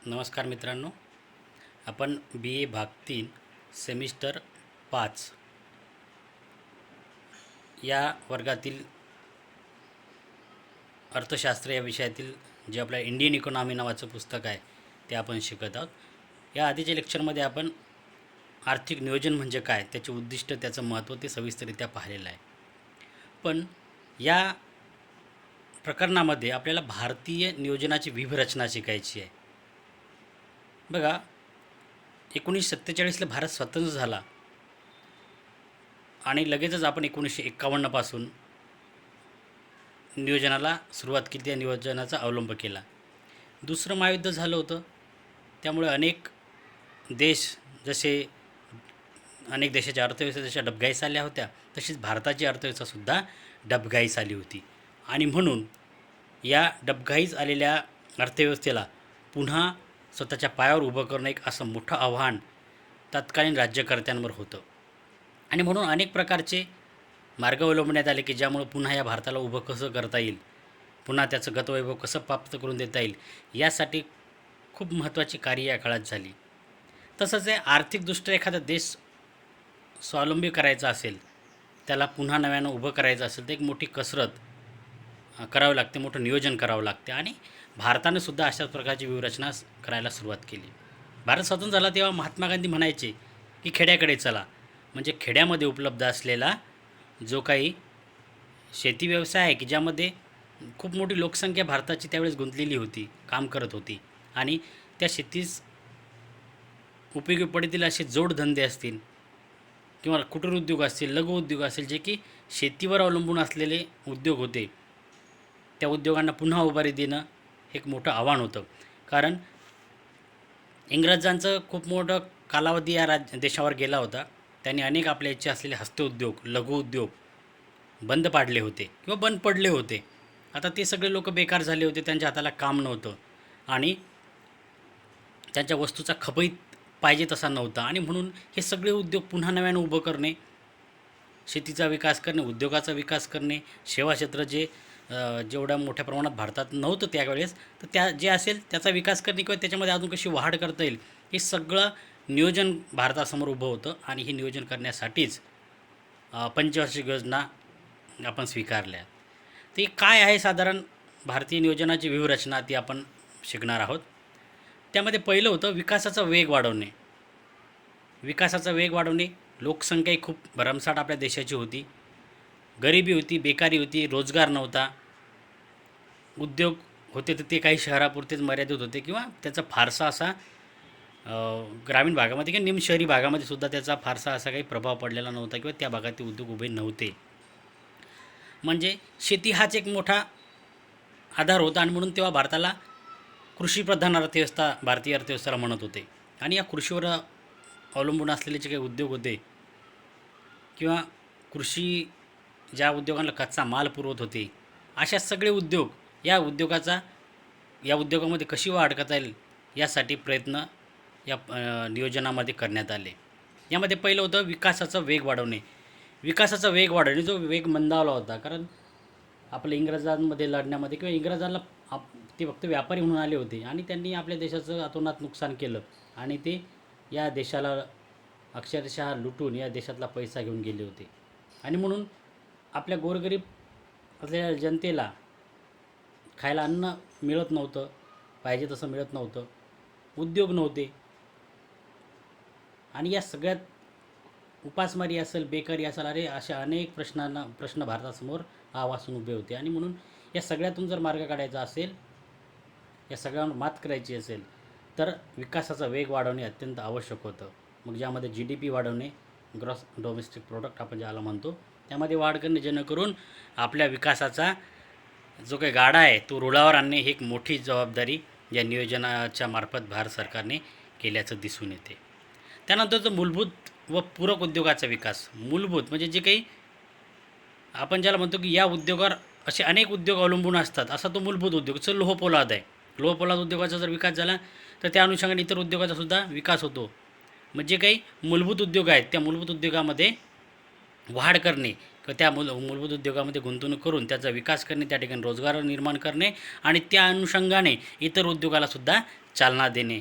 नमस्कार मित्रांनो, आपण बी ए भाग 3 सेमिस्टर 5 या वर्गातील अर्थशास्त्र या विषयातील जे आपल्या इंडियन इकॉनॉमी नावाचं पुस्तक आहे ते आपण शिकत आहोत। या आधीच्या लेक्चरमध्ये आपण आर्थिक नियोजन म्हणजे काय, त्याचे उद्दिष्ट, त्याचं महत्त्व ते सविस्तररित्या पाहिलेलं आहे। पण या प्रकरणामध्ये आपल्याला भारतीय नियोजनाची व्यूहरचना शिकायची आहे। बघा, 1947ला भारत स्वतंत्र झाला आणि लगेचच आपण 1951पासून नियोजनाला सुरुवात केली, त्या नियोजनाचा अवलंब केला। दुसरं महायुद्ध झालं होतं, त्यामुळे अनेक देशाच्या अर्थव्यवस्था जशा डबघाईस आल्या होत्या, तशीच भारताची अर्थव्यवस्थासुद्धा डबघाईस आली होती। आणि म्हणून या डबघाईस आलेल्या अर्थव्यवस्थेला पुन्हा स्वतःच्या पायावर उभं करणं एक असं मोठं आव्हान तत्कालीन राज्यकर्त्यांवर होतं। आणि म्हणून अनेक प्रकारचे मार्ग अवलंबण्यात आले की ज्यामुळे पुन्हा या भारताला उभं कसं करता येईल, पुन्हा त्याचं गतवैभव कसं प्राप्त करून देता येईल, यासाठी खूप महत्त्वाची कार्य या काळात झाली। तसंच आहे, आर्थिकदृष्ट्या एखादा देश स्वावलंबी करायचा असेल, त्याला पुन्हा नव्यानं उभं करायचं असेल तर एक मोठी कसरत करावी लागते, मोठं नियोजन करावं लागते। आणि भारतानं सुद्धा अशाच प्रकारची व्यूहरचना करायला सुरुवात केली। भारत स्वतंत्र झाला तेव्हा महात्मा गांधी म्हणायचे की खेड्याकडे चला, म्हणजे खेड्यामध्ये उपलब्ध असलेला जो काही शेती व्यवसाय आहे की ज्यामध्ये खूप मोठी लोकसंख्या भारताची त्यावेळेस गुंतलेली होती, काम करत होती, आणि त्या शेतीस उपयोगी पडतील असे जोडधंदे असतील किंवा कुटीर उद्योग असतील, लघु उद्योग असतील, जे की शेतीवर अवलंबून असलेले उद्योग होते, त्या उद्योगांना पुन्हा उभारी देणं एक मोठं आव्हान होतं। कारण इंग्रजांचं खूप मोठं कालावधी या देशावर गेला होता। त्यांनी अनेक आपल्या इच्छा असलेले हस्तउद्योग, लघु उद्योग बंद पाडले होते किंवा बंद पडले होते। आता ते सगळे लोक बेकार झाले होते, त्यांच्या हाताला काम नव्हतं आणि त्यांच्या वस्तूचा खपही पाहिजे तसा नव्हता। आणि म्हणून हे सगळे उद्योग पुन्हा नव्यानं उभं करणे, शेतीचा विकास करणे, उद्योगाचा विकास करणे, सेवा क्षेत्र जेवढ्या मोठ्या प्रमाणात भारतात नव्हतं त्यावेळेस, तर त्या जे असेल त्याचा विकास करणे किंवा त्याच्यामध्ये अजून कशी वाढ करता येईल, हे सगळं नियोजन भारतासमोर उभं होतं। आणि हे नियोजन करण्यासाठीच पंचवार्षिक योजना आपण स्वीकारल्या। ते काय आहे साधारण भारतीय नियोजनाची व्यूहरचना, ती आपण शिकणार आहोत। त्यामध्ये पहिलं होतं विकासाचा वेग वाढवणे। विकासाचा वेग वाढवणे, लोकसंख्या खूप भरमसाठ आपल्या देशाची होती, गरिबी होती, बेकारी होती, रोजगार नव्हता, उद्योग होते तर ते काही शहरापुरतेच मर्यादित होते किंवा त्याचा फारसा असा ग्रामीण भागामध्ये किंवा निम शहरी भागामध्ये सुद्धा त्याचा फारसा असा काही प्रभाव पडलेला नव्हता किंवा त्या भागात ते उद्योग उभे नव्हते। म्हणजे शेती हाच एक मोठा आधार होता आणि म्हणून तेव्हा भारताला कृषीप्रधान अर्थव्यवस्था, भारतीय अर्थव्यवस्थेला म्हणत होते। आणि या कृषीवर अवलंबून असलेले जे काही उद्योग होते किंवा कृषी ज्या उद्योगांना कच्चा माल पुरवत होते, अशा सगळे उद्योग या उद्योगामध्ये कशी वाढ करता येईल यासाठी प्रयत्न या नियोजनामध्ये करण्यात आले। यामध्ये पहिलं होतं विकासाचा वेग वाढवणे। विकासाचा वेग वाढवणे, जो वेग मंदावला होता, कारण आपल्या इंग्रजांमध्ये लढण्यामध्ये किंवा इंग्रजांना ते फक्त व्यापारी म्हणून आले होते आणि त्यांनी आपल्या देशाचं अतोनात नुकसान केलं आणि ते या देशाला अक्षरशः लुटून या देशातला पैसा घेऊन गेले होते। आणि म्हणून आपल्या गोरगरीब असलेल्या जनतेला खायला अन्न मिळत नव्हतं, पाहिजे तसं मिळत नव्हतं, उद्योग नव्हते, आणि या सगळ्यात उपासमारी असेल, बेकारी असेल, अशा अनेक प्रश्न भारतासमोर आवासून उभे होते। आणि म्हणून या सगळ्यातून जर मार्ग काढायचा असेल, या सगळ्यांवर मात करायची असेल, तर विकासाचा वेग वाढवणे अत्यंत आवश्यक होतं। मग ज्यामध्ये GDP वाढवणे, ग्रॉस डोमेस्टिक प्रोडक्ट आपण ज्याला म्हणतो, त्यामध्ये वाढ करणे, जेणेकरून आपल्या विकासाचा जो काही गाडा आहे तो रुळावर आणणे ही एक मोठी जबाबदारी या नियोजनाच्या मार्फत भारत सरकारने केल्याचं दिसून येते। त्यानंतरचं मूलभूत व पूरक उद्योगाचा विकास। मूलभूत म्हणजे जे काही आपण ज्याला म्हणतो की या उद्योगावर असे अनेक उद्योग अवलंबून असतात, असा तो मूलभूत उद्योग। जर लोहपोलाद आहे, लोहपोलाद उद्योगाचा जर विकास झाला तर त्या अनुषंगाने इतर उद्योगाचा सुद्धा विकास होतो। म्हणजे काही मूलभूत उद्योग आहेत, त्या मूलभूत उद्योगामध्ये वाढ करणे, किंवा त्या मूलभूत उद्योगामध्ये गुंतवणूक करून त्याचा विकास करणे, त्या ठिकाणी रोजगार निर्माण करणे आणि त्या अनुषंगाने इतर उद्योगालासुद्धा चालना देणे,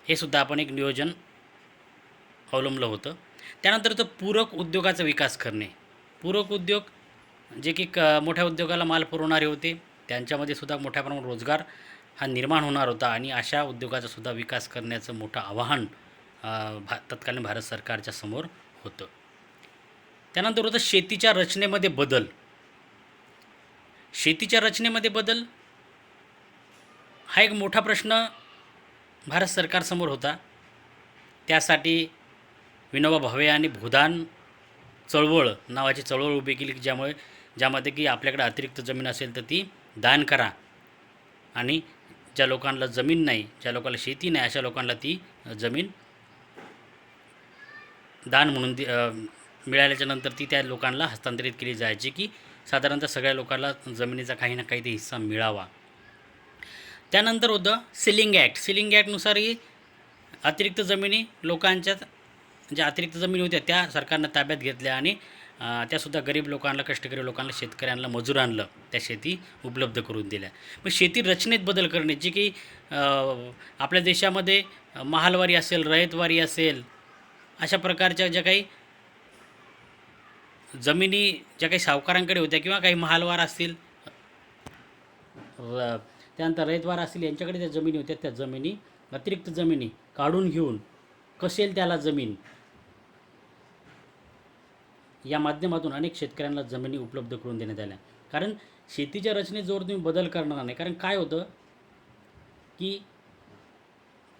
हे सुद्धा आपण एक नियोजन अवलंबलं होतं. त्यानंतर तो पूरक उद्योगाचा विकास करणे. पूरक उद्योग जे की मोठ्या उद्योगाला माल पुरवणारे होते, त्यांच्यामध्ये सुद्धा मोठ्या प्रमाणात रोजगार हा निर्माण होणार होता आणि अशा उद्योगाचा सुद्धा विकास करण्याचं मोठं आवाहन तत्कालीन भारत सरकारच्या समोर होतं. त्यानंतर होतं शेतीच्या रचनेमध्ये बदल. शेतीच्या रचनेमध्ये बदल हा एक मोठा प्रश्न भारत सरकारसमोर होता. त्यासाठी विनोबा भावे यांनी भूदान चळवळ नावाची चळवळ उभी केली, ज्यामध्ये की आपल्याकडे अतिरिक्त जमीन असेल तर ती दान करा आणि ज्या लोकांना जमीन नाही, ज्या लोकांना शेती नाही, अशा लोकांना ती जमीन दान म्हणून मिळाल्याच्या नंतर ती त्या लोकांना हस्तांतरित केली जायची, की साधारणतः सगळ्या लोकांना जमिनीचा काही ना काही ते हिस्सा मिळावा. त्यानंतर होतं सिलिंग ॲक्ट. सिलिंग ॲक्टनुसारही अतिरिक्त जमिनी लोकांच्या ज्या अतिरिक्त जमिनी होत्या त्या सरकारनं ताब्यात घेतल्या आणि त्यासुद्धा गरीब लोकांना, कष्टकरी लोकांना, शेतकऱ्यांना, मजुरांना त्या शेती उपलब्ध करून दिल्या. पण शेती रचनेत बदल करणे, जी की आपल्या देशामध्ये महालवारी असेल, रयतवारी असेल, अशा प्रकारच्या ज्या काही जमिनी ज्या काही सावकारांकडे होत्या किंवा काही महालवार असतील, त्यानंतर रयतवार असतील, यांच्याकडे त्या जमिनी होत्या, त्या जमिनी अतिरिक्त जमिनी काढून घेऊन कसेल त्याला जमीन या माध्यमातून अनेक शेतकऱ्यांना जमिनी उपलब्ध करून देण्यात आल्या. कारण शेतीच्या रचनेत जोर तुम्ही बदल करणार नाही. कारण काय होतं की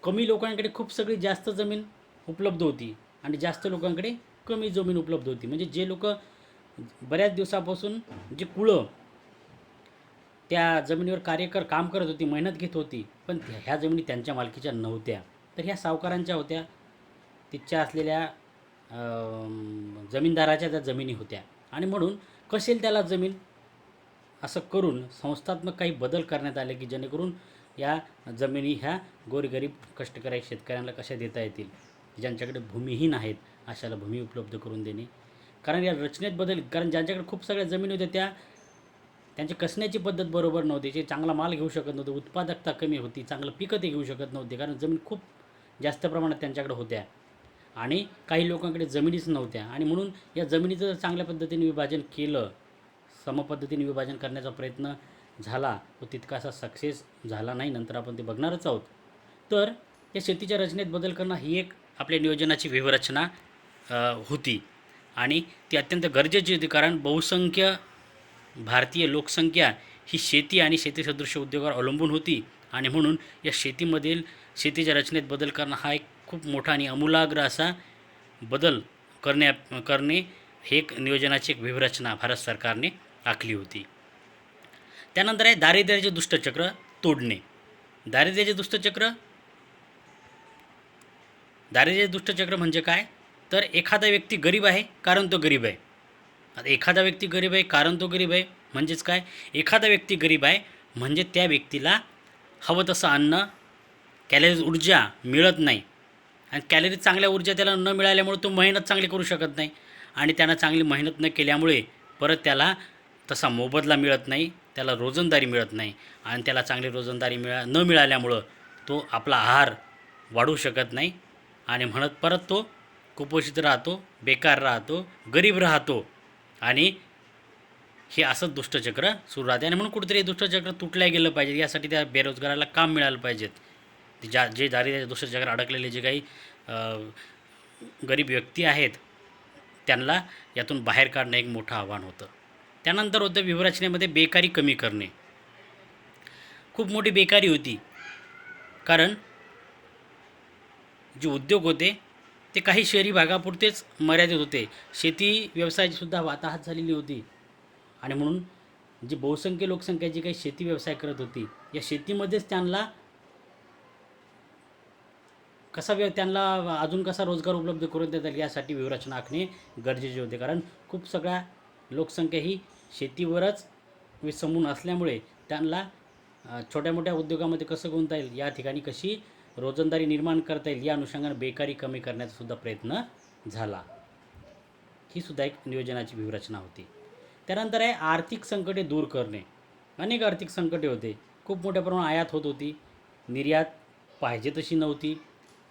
कमी लोकांकडे खूप सगळी जास्त जमीन उपलब्ध होती आणि जास्त लोकांकडे कमी जमीन उपलब्ध होती. म्हणजे जे लोक बऱ्याच दिवसापासून जे कुळं त्या जमिनीवर काम करत होती, मेहनत घेत होती, पण ह्या जमिनी त्यांच्या मालकीच्या नव्हत्या, तर ह्या सावकारांच्या होत्या, तिच्या असलेल्या जमीनदाराच्या त्या जमिनी होत्या. आणि म्हणून कसेल त्याला जमीन असं करून संस्थात्मक काही बदल करण्यात आले, की जेणेकरून या जमिनी ह्या गोरगरीब कष्टकरी शेतकऱ्यांना कशा देता येतील, ज्यांच्याकडे भूमीहीन आहेत अशाला भूमी उपलब्ध करून देणे. कारण या रचनेत बदल, कारण ज्यांच्याकडे खूप सगळ्या जमिनी होत्या त्यांची कसण्याची पद्धत बरोबर नव्हती, ते चांगला माल घेऊ शकत नव्हते, उत्पादकता कमी होती, चांगलं पिकं ते घेऊ शकत नव्हते, कारण जमीन खूप जास्त प्रमाणात त्यांच्याकडे होत्या आणि काही लोकांकडे जमिनीच नव्हत्या. आणि म्हणून या जमिनीचं जर चांगल्या पद्धतीने विभाजन केलं, समपद्धतीने विभाजन करण्याचा प्रयत्न झाला, तो तितकासा सक्सेस झाला नाही, नंतर आपण ते बघणारच आहोत. तर या शेतीच्या रचनेत बदल करणं ही एक आपल्या नियोजनाची व्यूहरचना होती आणि ती अत्यंत गरजेची होती. कारण बहुसंख्य भारतीय लोकसंख्या ही शेती आणि शेतीसदृश उद्योगावर अवलंबून होती आणि म्हणून या शेतीच्या रचनेत बदल करणं हा एक खूप मोठा आणि आमूलाग्र असा बदल करणे हे एक नियोजनाची एक व्यूहरचना भारत सरकारने आखली होती. त्यानंतर आहे दारिद्र्याचे दुष्टचक्र तोडणे. दारिद्र्याचे दुष्टचक्र म्हणजे काय, तर एखादा व्यक्ती गरीब आहे कारण तो गरीब आहे. आता एखादा व्यक्ती गरीब आहे कारण तो गरीब आहे म्हणजेच काय, एखादा व्यक्ती गरीब आहे म्हणजे त्या व्यक्तीला हवं तसं अन्न, कॅलरीज, ऊर्जा मिळत नाही आणि कॅलरीज, चांगल्या ऊर्जा त्याला न मिळाल्यामुळे तो मेहनत चांगली करू शकत नाही आणि त्यानं चांगली मेहनत न केल्यामुळे परत त्याला तसा मोबदला मिळत नाही, त्याला रोजंदारी मिळत नाही आणि त्याला चांगली रोजंदारी न मिळाल्यामुळं तो आपला आहार वाढवू शकत नाही आणि म्हणत परत तो कुपोषित राहतो, बेकार राहतो, गरीब राहतो आणि हे असंच दुष्टचक्र सुरू राहते. आणि म्हणून कुठेतरी दुष्टचक्र तुटल्या गेलं पाहिजे, यासाठी त्या बेरोजगाराला काम मिळालं पाहिजेत. जे दारिद्र्याच्या दुष्टचक्र अडकलेले जे काही गरीब व्यक्ती आहेत त्यांना यातून बाहेर काढणं एक मोठं आव्हान होतं. त्यानंतर होतं व्यूहरचनेमध्ये बेकारी कमी करणे. खूप मोठी बेकारी होती, कारण जे उद्योग होते ते काही शहरी भागापुरतेच मर्यादित होते. शेती व्यवसायाचीसुद्धा वाताहत झालेली होती आणि म्हणून जी बहुसंख्य लोकसंख्या जी काही शेती व्यवसाय करत होती, या शेतीमध्येच त्यांना अजून कसा रोजगार उपलब्ध करून देता येईल यासाठी व्यूहरचना आखणे गरजेचे होते. कारण खूप सगळ्या लोकसंख्या ही शेतीवरच विसंबून असल्यामुळे त्यांना छोट्या मोठ्या उद्योगामध्ये कसं गुंतता येईल, या ठिकाणी कशी रोजंदारी निर्माण करता येईल, या अनुषंगाने बेकारी कमी करण्याचा सुद्धा प्रयत्न झाला. ही सुद्धा एक नियोजनाची व्यूहरचना होती. त्यानंतर आहे आर्थिक संकटे दूर करणे. अनेक आर्थिक संकटे होते, खूप मोठ्या प्रमाणात आयात होत होती, निर्यात पाहिजे तशी नव्हती.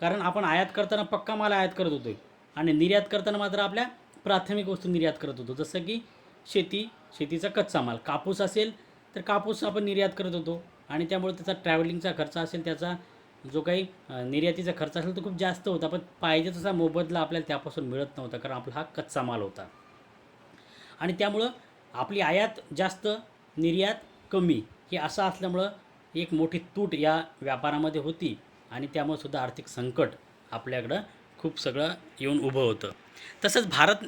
कारण आपण आयात करताना पक्का माल आयात करत होतो आणि निर्यात करताना मात्र आपल्या प्राथमिक वस्तू निर्यात करत होतो, जसं की शेतीचा कच्चा माल. कापूस असेल तर कापूस आपण निर्यात करत होतो आणि त्यामुळे त्याचा ट्रॅव्हलिंगचा खर्च असेल, त्याचा जो काही निर्यातीचा खर्च असेल तो खूप जास्त होता, पण पाहिजे तसा मोबदला आपल्याला त्यापासून मिळत नव्हता, कारण आपला हा कच्चा माल होता. आणि त्यामुळं आपली आयात जास्त, निर्यात कमी, हे असं असल्यामुळं एक मोठी तूट या व्यापारामध्ये होती आणि त्यामुळे सुद्धा आर्थिक संकट आपल्याकडं खूप सगळं येऊन उभं होतं. तसंच भारत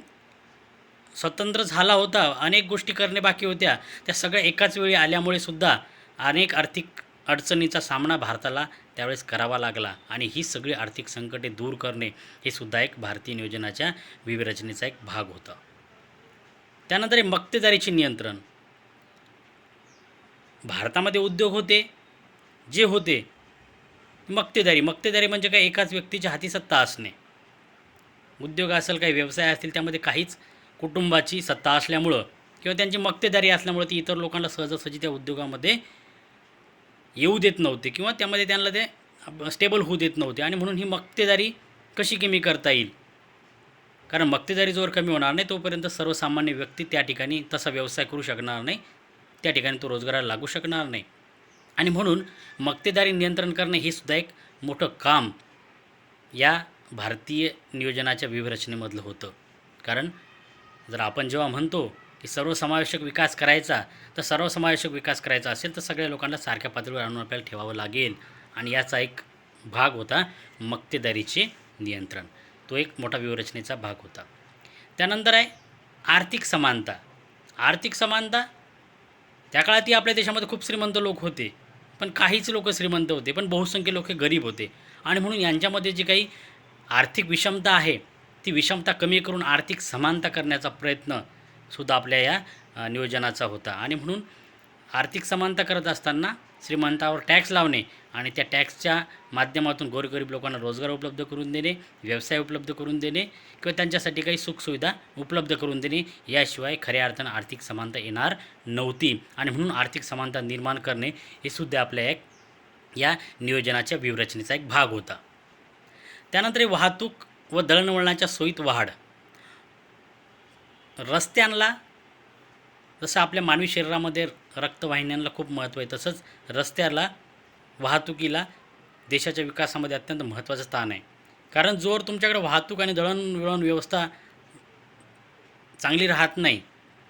स्वतंत्र झाला होता, अनेक गोष्टी करणे बाकी होत्या, त्या सगळ्या एकाच वेळी आल्यामुळे सुद्धा अनेक आर्थिक अडचणीचा सामना भारताला त्यावेळेस करावा लागला आणि ही सगळी आर्थिक संकटे दूर करणे हे सुद्धा एक भारतीय नियोजनाच्या व्यूहरचनेचा एक भाग होता. त्यानंतर मक्तेदारीचे नियंत्रण. भारतामध्ये उद्योग होते, जे होते मक्तेदारी म्हणजे काय, एकाच व्यक्तीच्या हाती सत्ता असणे. उद्योग असेल, काही व्यवसाय असतील, त्यामध्ये काहीच कुटुंबाची सत्ता असल्यामुळं किंवा त्यांची मक्तेदारी असल्यामुळं ती इतर लोकांना सहजासहजी त्या उद्योगामध्ये येऊ देत नव्हते किंवा त्यामध्ये त्यांना ते स्टेबल होऊ देत नव्हते. आणि म्हणून ही मक्तेदारी कशी कमी करता येईल, कारण मक्तेदारी जोवर कमी होणार नाही तोपर्यंत सर्वसामान्य व्यक्ती त्या ठिकाणी तसा व्यवसाय करू शकणार नाही, त्या ठिकाणी तो रोजगाराला लागू शकणार नाही. आणि म्हणून मक्तेदारी नियंत्रण करणे हे सुद्धा एक मोठं काम या भारतीय नियोजनाच्या व्यूहरचनेमधलं होतं. कारण जर आपण जेव्हा म्हणतो की सर्वसमावेशक विकास करायचा, तर सर्वसमावेशक विकास करायचा असेल तर सगळ्या लोकांना सारख्या पातळीवर आणून आपल्याला ठेवावं लागेल आणि याचा एक भाग होता मक्तेदारीचे नियंत्रण. तो एक मोठा व्यूहरचनेचा भाग होता. त्यानंतर आहे आर्थिक समानता. आर्थिक समानता त्या काळातही आपल्या देशामध्ये खूप श्रीमंत लोक होते, पण काहीच लोक श्रीमंत होते, पण बहुसंख्य लोक गरीब होते. आणि म्हणून यांच्यामध्ये जी काही आर्थिक विषमता आहे ती विषमता कमी करून आर्थिक समानता करण्याचा प्रयत्न सुद्धा आपल्या या नियोजनाचा होता. आणि म्हणून आर्थिक समानता करत असताना श्रीमंतावर टॅक्स लावणे आणि त्या टॅक्सच्या माध्यमातून गोरगरीब लोकांना रोजगार उपलब्ध करून देणे, व्यवसाय उपलब्ध करून देणे किंवा त्यांच्यासाठी काही सुखसुविधा उपलब्ध करून देणे, याशिवाय खऱ्या अर्थानं आर्थिक समानता येणार नव्हती. आणि म्हणून आर्थिक समानता निर्माण करणे हे सुद्धा आपल्या या नियोजनाच्या व्यूहरचनेचा एक भाग होता. त्यानंतर वाहतूक व दळणवळणाच्या सोयीत वाढ. रस्त्यांना जसं आपल्या मानवी शरीरामध्ये रक्तवाहिन्यांना खूप महत्त्व आहे, तसंच रस्त्याला, वाहतुकीला देशाच्या विकासामध्ये अत्यंत महत्त्वाचं स्थान आहे. कारण जोवर तुमच्याकडे वाहतूक आणि दळणवळण व्यवस्था चांगली राहत नाही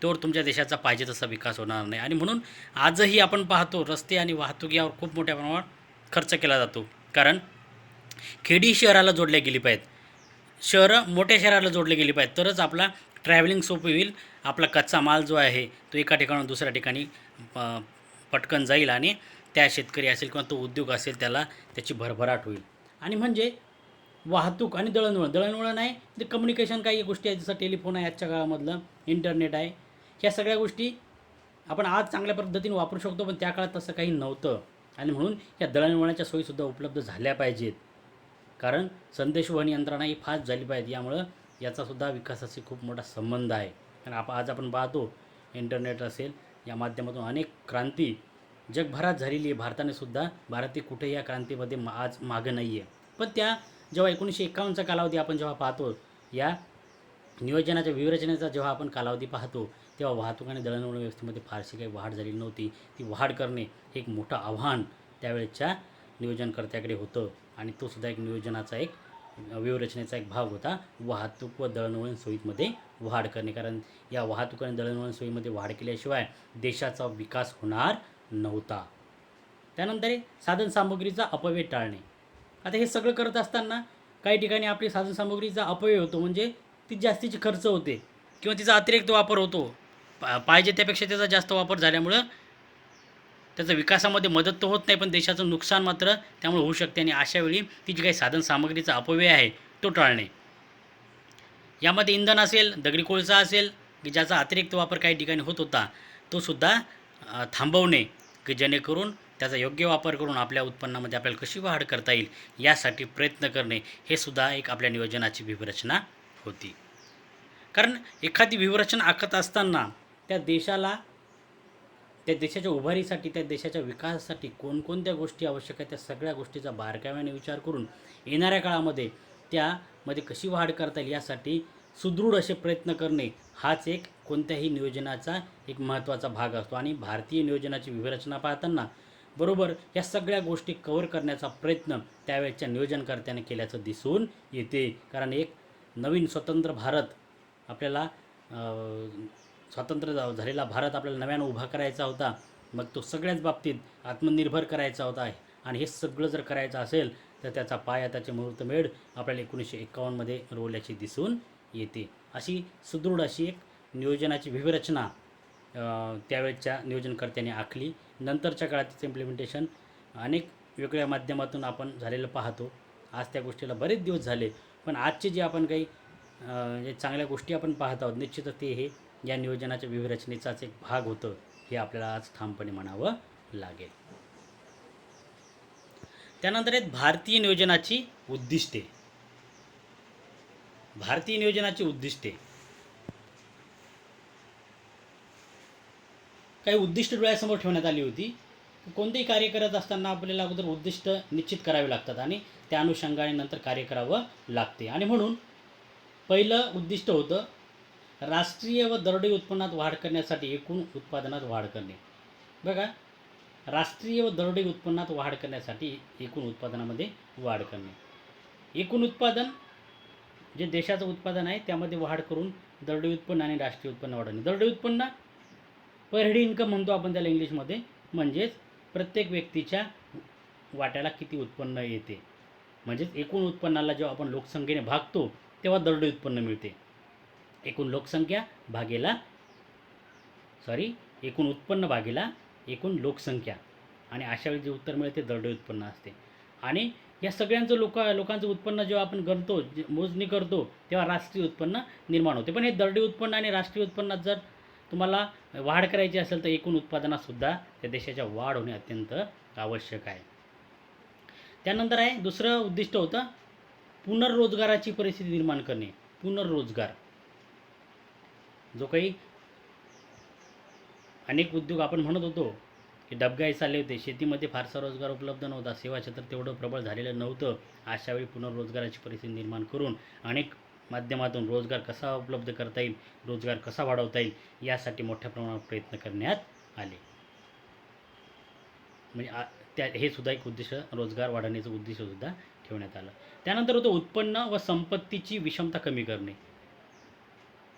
तोवर तुमच्या देशाचा पाहिजे तसा विकास होणार नाही. आणि म्हणून आजही आपण पाहतो रस्ते आणि वाहतूक यावर खूप मोठ्या प्रमाणात खर्च केला जातो. कारण खेडी शहराला जोडल्या गेली पाहिजेत, शहरं मोठ्या शहराला जोडले गेली पाहिजेत, तरच आपला ट्रॅव्हलिंग सोपं होईल. आपला कच्चा माल जो आहे तो एका ठिकाणाहून दुसऱ्या ठिकाणी पटकन जाईल आणि त्या शेतकरी असेल किंवा तो उद्योग असेल त्याला त्याची भरभराट होईल. आणि म्हणजे वाहतूक आणि दळणवळण आहे ते कम्युनिकेशन, काही गोष्टी आहेत जसं टेलिफोन आहे आजच्या काळामधलं, इंटरनेट आहे, ह्या सगळ्या गोष्टी आपण आज चांगल्या पद्धतीने वापरू शकतो, पण त्या काळात तसं काही नव्हतं. आणि म्हणून या दळणवळणाच्या सोयीसुद्धा उपलब्ध झाल्या पाहिजेत, कारण संदेशवहन यंत्रणा ही फास्ट झाली पाहिजे. यामुळं याचासुद्धा विकासाशी खूप मोठा संबंध आहे. कारण आज आपण पाहतो इंटरनेट असेल या माध्यमातून अनेक क्रांती जगभरात झालेली आहे. भारताने सुद्धा, भारत कुठेही या क्रांतीमध्ये आज मागं नाही आहे. पण त्या जेव्हा 1951चा कालावधी आपण जेव्हा पाहतो, या नियोजनाच्या व्यूहरचनेचा जेव्हा आपण कालावधी पाहतो, तेव्हा वाहतूक आणि दळणवळण व्यवस्थेमध्ये फारशी काही वाढ झालेली नव्हती. ती वाढ करणे एक मोठं आव्हान त्यावेळेच्या नियोजनकर्त्याकडे होतं आणि तो सुद्धा एक नियोजनाचा एक व्यूहरचनेचा एक भाग होता, वाहतूक व दळणवळण सोयीमध्ये वाढ करणे. कारण या वाहतूक आणि दळणवळण सोयीमध्ये वाढ केल्याशिवाय देशाचा विकास होणार नव्हता. त्यानंतर साधनसामुग्रीचा अपव्यय टाळणे. आता हे सगळं करत असताना काही ठिकाणी आपली साधनसामुग्रीचा अपव्यय होतो, म्हणजे ती जास्तीची खर्च होते किंवा तिचा अतिरिक्त वापर होतो. पाहिजे त्यापेक्षा त्याचा जास्त वापर झाल्यामुळं त्याचा विकासामध्ये मदत तर होत नाही, पण देशाचं नुकसान मात्र त्यामुळे होऊ शकते. आणि अशावेळी ती जी काही साधनसामग्रीचा अपव्यय आहे तो टाळणे. यामध्ये इंधन असेल, दगडी कोळसा असेल की ज्याचा अतिरिक्त वापर काही ठिकाणी होत होता, तो सुद्धा थांबवणे, की जेणेकरून त्याचा योग्य वापर करून आपल्या उत्पन्नामध्ये आपल्याला कशी वाढ करता येईल यासाठी प्रयत्न करणे, हे सुद्धा एक आपल्या नियोजनाची व्यूहरचना होती. कारण एखादी व्यूहरचना आखत असताना त्या देशाला, त्या देशाच्या उभारीसाठी, त्या देशाच्या विकासासाठी कोणकोणत्या गोष्टी आवश्यक आहेत त्या सगळ्या गोष्टीचा बारकाव्याने विचार करून येणाऱ्या काळामध्ये त्यामध्ये कशी वाढ करता येईल यासाठी सुदृढ असे प्रयत्न करणे हाच एक कोणत्याही नियोजनाचा एक महत्त्वाचा भाग असतो. आणि भारतीय नियोजनाची व्यूहरचना पाहताना बरोबर या सगळ्या गोष्टी कव्हर करण्याचा प्रयत्न त्यावेळच्या नियोजनकर्त्याने केल्याचं दिसून येते. कारण एक नवीन स्वतंत्र भारत आपल्याला स्वातंत्र्य झालेला भारत आपल्याला नव्यानं उभा करायचा होता. मग तो सगळ्याच बाबतीत आत्मनिर्भर करायचा होता. आणि हे सगळं जर करायचं असेल तर त्याचा पाया, त्याचे मुहूर्तमेढ आपल्याला 1951मध्ये रोवल्याची दिसून येते. अशी सुदृढ अशी एक नियोजनाची व्यूहरचना त्यावेळच्या नियोजनकर्त्यांनी आखली. नंतरच्या काळात तिचं इम्प्लिमेंटेशन अनेक वेगळ्या माध्यमातून आपण झालेलं पाहतो. आज त्या गोष्टीला बरेच दिवस झाले, पण आजचे जे आपण काही जे चांगल्या गोष्टी आपण पाहत आहोत निश्चितच ते हे या नियोजनाच्या व्यूहरचनेचाच एक भाग होतं हे आपल्याला आज ठामपणे म्हणावं लागेल. त्यानंतर आहेत भारतीय नियोजनाची उद्दिष्टे. भारतीय नियोजनाची उद्दिष्टे, काही उद्दिष्ट डोळ्यासमोर ठेवण्यात आली होती. कोणतेही कार्य करत असताना आपल्याला अगोदर उद्दिष्ट निश्चित करावे लागतात आणि त्या अनुषंगाने नंतर कार्य करावं लागते. आणि म्हणून पहिलं उद्दिष्ट होतं राष्ट्रीय व दरडोई उत्पन्नात वाढ करण्यासाठी एकूण उत्पादनात वाढ करणे. बघा, राष्ट्रीय व दरडोई उत्पन्नात वाढ करण्यासाठी एकूण उत्पादनामध्ये वाढ करणे. एकूण उत्पादन जे देशाचं उत्पादन आहे त्यामध्ये वाढ करून दरडोई उत्पन्न आणि राष्ट्रीय उत्पन्न वाढवणे. दरडोई उत्पन्न पर हेड इन्कम म्हणतो आपण त्याला इंग्लिशमध्ये, म्हणजेच प्रत्येक व्यक्तीच्या वाट्याला किती उत्पन्न येते. म्हणजेच एकूण उत्पन्नाला जेव्हा आपण लोकसंख्येने भागतो तेव्हा दरडोई उत्पन्न मिळते. एकूण लोकसंख्या भागेला एकूण उत्पन्न भागेला एकूण लोकसंख्या, आणि अशा वेळी जे उत्तर मिळते दरडोई उत्पन्न असते. आणि या सगळ्यांचं लोकांचं उत्पन्न जेव्हा आपण करतो, मोजणी करतो, तेव्हा राष्ट्रीय उत्पन्न निर्माण होते. पण हे दरडोई उत्पन्न आणि राष्ट्रीय उत्पन्नात जर तुम्हाला वाढ करायची असेल तर एकूण उत्पादनातसुद्धा त्या देशाच्या वाढ होणे अत्यंत आवश्यक आहे. त्यानंतर आहे दुसरं उद्दिष्ट होतं पुनर्रोजगाराची परिस्थिती निर्माण करणे. पुनर्रोजगार, जो काही अनेक उद्योग आपण म्हणत होतो की डबघाई चालले होते, शेतीमध्ये फारसा रोजगार उपलब्ध नव्हता, सेवा क्षेत्र तेवढं प्रबळ झालेलं नव्हतं. अशावेळी पुनर्रोजगाराची परिस्थिती निर्माण करून अनेक माध्यमातून रोजगार कसा उपलब्ध करता येईल, रोजगार कसा वाढवता येईल यासाठी मोठ्या प्रमाणात प्रयत्न करण्यात आले. म्हणजे हे सुद्धा एक उद्दिष्ट, रोजगार वाढवण्याचं उद्दिष्टसुद्धा ठेवण्यात आलं. त्यानंतर होतं उत्पन्न व संपत्तीची विषमता कमी करणे.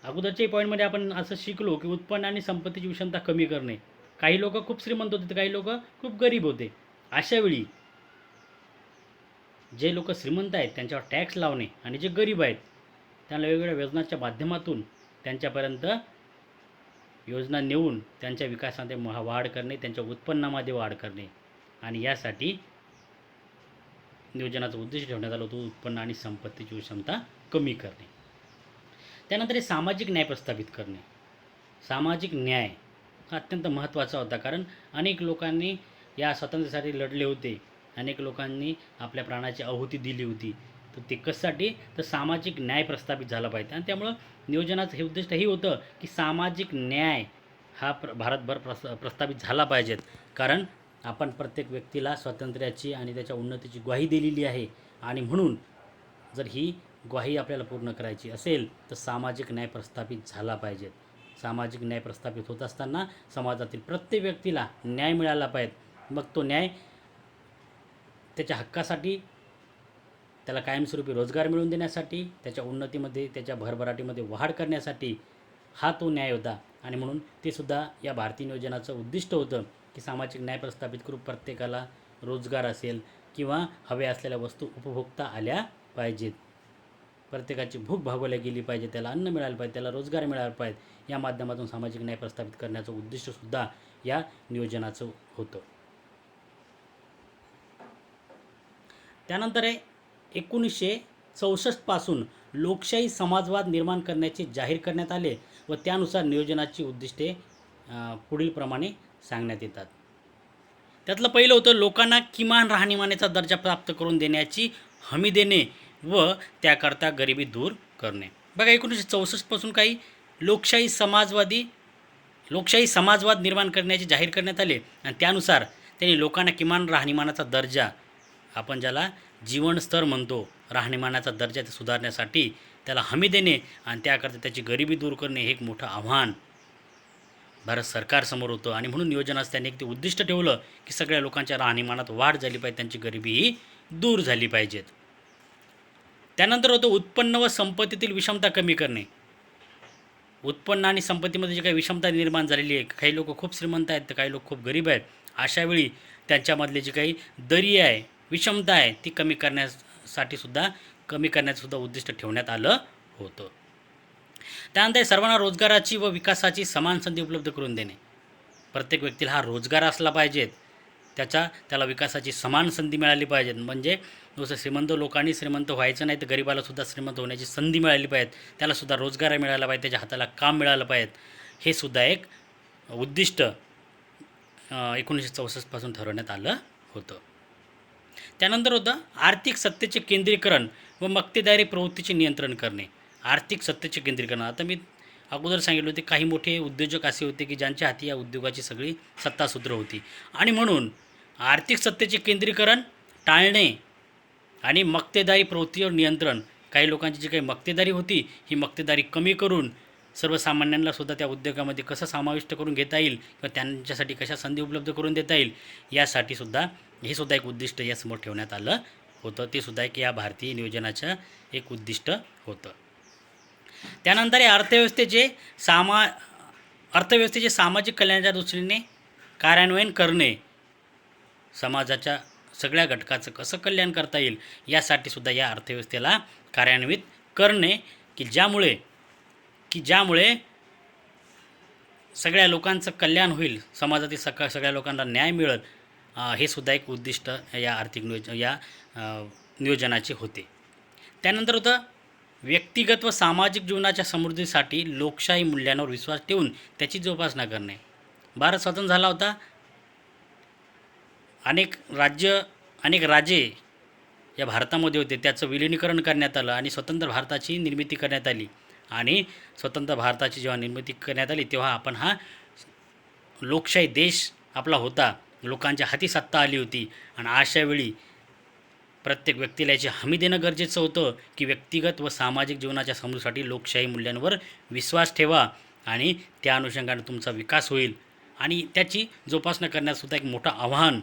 अगोदरच्या पॉईंटमध्ये आपण असं शिकलो की उत्पन्न आणि संपत्तीची विषमता कमी करणे. काही लोक खूप श्रीमंत होते तर काही लोक खूप गरीब होते. अशावेळी जे लोक श्रीमंत आहेत त्यांच्यावर टॅक्स लावणे आणि जे गरीब आहेत त्यांना वेगवेगळ्या योजनांच्या माध्यमातून त्यांच्यापर्यंत योजना नेऊन त्यांच्या विकासामध्ये वाढ करणे, त्यांच्या उत्पन्नामध्ये वाढ करणे, आणि यासाठी नियोजनाचं उद्दिष्ट ठेवण्यात आलं होतं उत्पन्न आणि संपत्तीची विषमता कमी करणे. त्यानंतर हे सामाजिक न्याय प्रस्थापित करणे. सामाजिक न्याय हा अत्यंत महत्त्वाचा होता, कारण अनेक लोकांनी या स्वातंत्र्यासाठी लढले होते, अनेक लोकांनी आपल्या प्राणाची आहुती दिली होती. तर ते कशासाठी, तर सामाजिक न्याय प्रस्थापित झाला पाहिजे. आणि त्यामुळं नियोजनाचं हे उद्दिष्ट हे होतं की सामाजिक न्याय हा भारतभर प्रस्थापित झाला पाहिजेत. कारण आपण प्रत्येक व्यक्तीला स्वातंत्र्याची आणि त्याच्या उन्नतीची ग्वाही दिलेली आहे, आणि म्हणून जर ही ग्वाही आपल्याला पूर्ण करायची असेल तर सामाजिक न्याय प्रस्थापित झाला पाहिजेत. सामाजिक न्याय प्रस्थापित होत असताना समाजातील प्रत्येक व्यक्तीला न्याय मिळाला पाहिजे. मग तो न्याय त्याच्या हक्कासाठी, त्याला कायमस्वरूपी रोजगार मिळवून देण्यासाठी, त्याच्या उन्नतीमध्ये, त्याच्या भरभराटीमध्ये वाढ करण्यासाठी हा तो न्याय होता. आणि म्हणून ते सुद्धा या भारतीय नियोजनाचं उद्दिष्ट होतं की सामाजिक न्याय प्रस्थापित करून प्रत्येकाला रोजगार असेल किंवा हव्या असलेल्या वस्तू उपभोगता आल्या पाहिजेत. प्रत्येकाची भूक भागवल्या गेली पाहिजे, त्याला अन्न मिळालं पाहिजे, त्याला रोजगार मिळाला पाहिजे. या माध्यमातून सामाजिक न्याय प्रस्थापित करण्याचं उद्दिष्टसुद्धा या नियोजनाचं होतं. त्यानंतर 1964 पासून लोकशाही समाजवाद निर्माण करण्याचे जाहीर करण्यात आले व त्यानुसार नियोजनाची उद्दिष्टे पुढीलप्रमाणे सांगण्यात येतात. त्यातलं पहिलं होतं लोकांना किमान राहणीमानाचा दर्जा प्राप्त करून देण्याची हमी देणे व त्याकरता गरिबी दूर करणे. बघा, 1964 पासून काही लोकशाही समाजवादी लोकशाही समाजवाद निर्माण करण्याचे जाहीर करण्यात आले आणि त्यानुसार त्यांनी लोकांना किमान राहणीमानाचा दर्जा, आपण ज्याला जीवनस्तर म्हणतो, राहणीमानाचा दर्जा ते सुधारण्यासाठी त्याला हमी देणे आणि त्याकरता त्याची गरिबी दूर करणे हे एक मोठं आव्हान भारत सरकारसमोर होतं. आणि म्हणून नियोजनास त्यांनी एक ते उद्दिष्ट ठेवलं की सगळ्या लोकांच्या राहणीमानात वाढ झाली पाहिजे, त्यांची गरिबीही दूर झाली पाहिजेत. त्यानंतर होतं उत्पन्न व संपत्तीतील विषमता कमी करणे. उत्पन्न आणि संपत्तीमध्ये जी काही विषमता निर्माण झालेली आहे, काही लोक खूप श्रीमंत आहेत तर काही लोक खूप गरीब आहेत, अशावेळी त्यांच्यामधली जी काही दरी आहे, विषमता आहे, ती कमी करण्याचं सुद्धा उद्दिष्ट ठेवण्यात आलं होतं. त्यानंतर सर्वांना रोजगाराची व विकासाची समान संधी उपलब्ध करून देणे. प्रत्येक व्यक्तीला हा रोजगार असला पाहिजेत, त्याला विकासाची समान संधी मिळाली पाहिजे. म्हणजे नुसतं श्रीमंत लोकांनी श्रीमंत व्हायचं नाही, तर गरिबालासुद्धा श्रीमंत होण्याची संधी मिळाली पाहिजे, त्यालासुद्धा रोजगार मिळाला पाहिजे, त्याच्या हाताला काम मिळालं पाहिजे. हे सुद्धा एक उद्दिष्ट 1964पासून ठरवण्यात आलं होतं. त्यानंतर होतं आर्थिक सत्तेचे केंद्रीकरण व मक्तेदारी प्रवृत्तीचे नियंत्रण करणे. आर्थिक सत्तेचे केंद्रीकरण, आता मी अगोदर सांगितले होते, काही मोठे उद्योजक असे होते की ज्यांच्या हाती या उद्योगाची सगळी सत्तासूत्र होती आणि म्हणून आर्थिक सत्तेचे केंद्रीकरण टाळणे आणि मक्तेदारी प्रवृत्तीवर नियंत्रण. काही लोकांची जी काही मक्तेदारी होती, ही मक्तेदारी कमी करून सर्वसामान्यांना सुद्धा त्या उद्योगामध्ये कसं समाविष्ट करून घेता येईल किंवा त्यांच्यासाठी कशा संधी उपलब्ध करून देता येईल, यासाठी सुद्धा हे सुद्धा एक उद्दिष्ट यासमोर ठेवण्यात आलं होतं. ते सुद्धा एक या भारतीय नियोजनाचं एक उद्दिष्ट होतं. त्यानंतर या अर्थव्यवस्थेचे सामाजिक कल्याणाच्या दृष्टीने कार्यान्वयन करणे. समाजाच्या सगळ्या घटकाचं कसं कल्याण करता येईल यासाठी सुद्धा या अर्थव्यवस्थेला कार्यान्वित करणे की ज्यामुळे सगळ्या लोकांचं कल्याण होईल, समाजातील सगळ्या लोकांना न्याय मिळेल. हे सुद्धा एक उद्दिष्ट या आर्थिक नियोजनाचे होते. त्यानंतर होतं व्यक्तिगत व सामाजिक जीवनाच्या समृद्धीसाठी लोकशाही मूल्यांवर विश्वास ठेवून त्याची जोपासना करणे. भारत स्वतंत्र झाला होता, अनेक राजे या भारतामध्ये होते, त्याचं विलिनीकरण करण्यात आलं आणि स्वतंत्र भारताची निर्मिती करण्यात आली. आणि स्वतंत्र भारताची जेव्हा निर्मिती करण्यात आली तेव्हा आपण हा लोकशाही देश आपला होता, लोकांच्या हाती सत्ता आली होती. आणि अशावेळी प्रत्येक व्यक्तीला याची हमी देणं गरजेचं होतं की व्यक्तिगत व सामाजिक जीवनाच्या समृद्धीसाठी लोकशाही मूल्यांवर विश्वास ठेवा आणि त्या अनुषंगाने तुमचा विकास होईल. आणि त्याची जोपासना करण्यासुद्धा एक मोठं आव्हान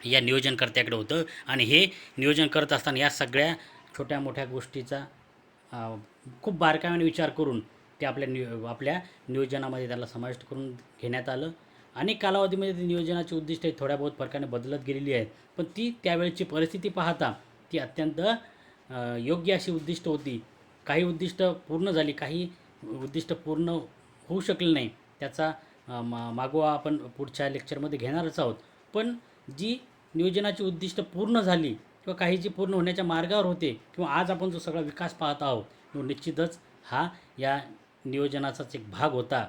या नियोजनकर्त्याकडे होतं. आणि हे नियोजन करत असताना या सगळ्या छोट्या मोठ्या गोष्टीचा खूप बारकाईने विचार करून ते आपल्या नियोजनामध्ये त्याला समाविष्ट करून घेण्यात आलं. अनेक कालावधीमध्ये ती नियोजनाची उद्दिष्टे थोड्या बहुत फरकाने बदलत गेलेली आहेत, पण ती त्यावेळची परिस्थिती पाहता ती अत्यंत योग्य अशी उद्दिष्ट होती. काही उद्दिष्ट पूर्ण झाली, काही उद्दिष्ट पूर्ण होऊ शकले नाही. त्याचा मागोवा आपण पुढच्या लेक्चरमध्ये घेणारच आहोत. पण जी नियोजनाची उद्दिष्ट पूर्ण झाली किंवा काही जी पूर्ण होण्याच्या मार्गावर होते किंवा आज आपण जो सगळा विकास पाहत आहोत, तो निश्चितच हा या नियोजनाचाच एक भाग होता.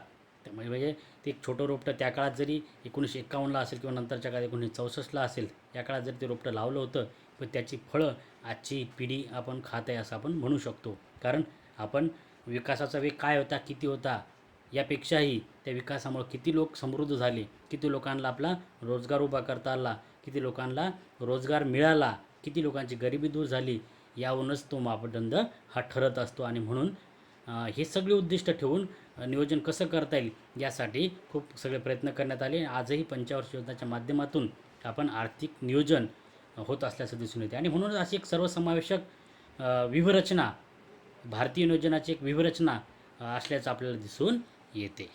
म्हणजे ते एक छोटं रोपटं त्या काळात जरी 1951ला असेल किंवा नंतरच्या काळात 1964ला असेल, त्या काळात जरी ते रोपटं लावलं होतं, पण त्याची फळं आजची पिढी आपण खात आहे असं आपण म्हणू शकतो. कारण आपण विकासाचा वेग काय होता, किती होता, यापेक्षाही त्या विकासामुळे किती लोक समृद्ध झाले, किती लोकांना आपला रोजगार उभा करता आला, किती लोकांना रोजगार मिळाला, किती लोकांची गरिबी दूर झाली, यावरूनच तो मापदंड हा ठरत असतो. आणि म्हणून हे सगळे उद्दिष्ट ठेवून नियोजन कसं करता येईल यासाठी खूप सगळे प्रयत्न करण्यात आले. आजही पंचवार्षिक योजनेच्या माध्यमातून आपण आर्थिक नियोजन होत असल्याचं दिसून येते. आणि म्हणूनच अशी एक सर्वसमावेशक व्यूहरचना, भारतीय नियोजनाची एक व्यूहरचना असल्याचं आपल्याला दिसून येते.